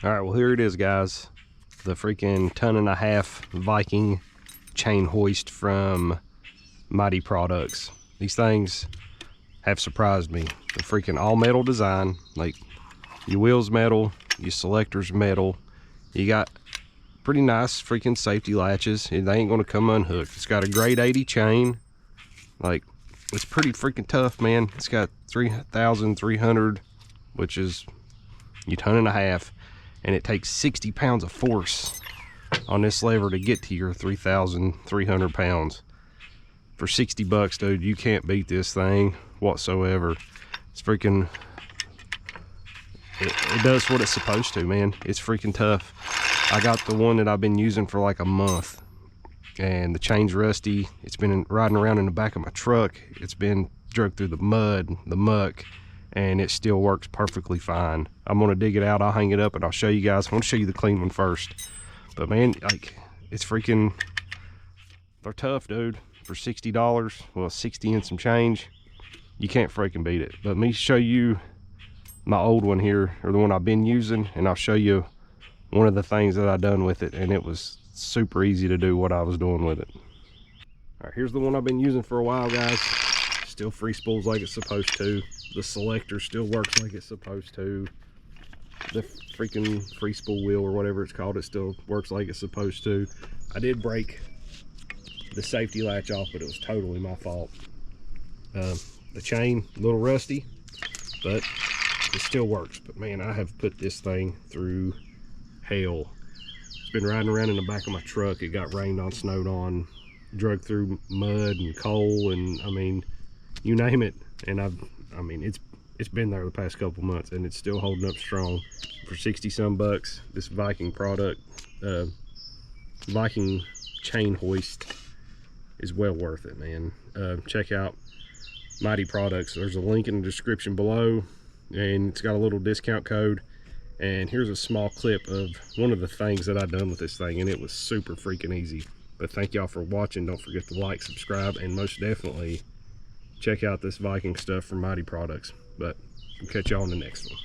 All right, well, here it is, guys. The freaking 1.5 ton Viking chain hoist from MYTEE products. These things have surprised me. The freaking all metal design, like your wheels metal, your selectors metal. You got pretty nice freaking safety latches. They ain't gonna come unhooked. It's got a grade 80 chain. Like, it's pretty freaking tough, man. It's got 3,300, which is your 1.5 ton, and it takes 60 pounds of force on this lever to get to your 3,300 pounds. For 60 bucks, dude, you can't beat this thing whatsoever. It's freaking, it does what it's supposed to, man. It's freaking tough. I got the one that I've been using for like a month, and the chain's rusty. It's been riding around in the back of my truck. It's been dragged through the mud, the muck, and it still works perfectly fine. I'm gonna dig it out, I'll hang it up, and I'll show you guys. I want to show you the clean one first. But man, like, it's freaking, they're tough, dude. For $60, well, 60 and some change, you can't freaking beat it. But me show you my old one here, or the one I've been using, and I'll show you one of the things that I done with it, and it was super easy to do what I was doing with it. All right, here's the one I've been using for a while, guys. Still free spools like it's supposed to. The selector still works like it's supposed to. The freaking free spool wheel, or whatever it's called, it still works like it's supposed to. I did break the safety latch off, but it was totally my fault. The chain, a little rusty, but it still works. But man, I have put this thing through hell. It's been riding around in the back of my truck. It got rained on, snowed on, drug through mud and coal, and I mean, you name it. And I mean, it's been there the past couple months, and it's still holding up strong. For 60 some bucks, this Viking product, Viking chain hoist, is well worth it, man. Check out MYTEE products. There's a link in the description below, and it's got a little discount code. And here's a small clip of one of the things that I've done with this thing, and it was super freaking easy. But thank y'all for watching. Don't forget to like, subscribe, and most definitely check out this Viking stuff from MYTEE products. But we'll catch y'all on the next one.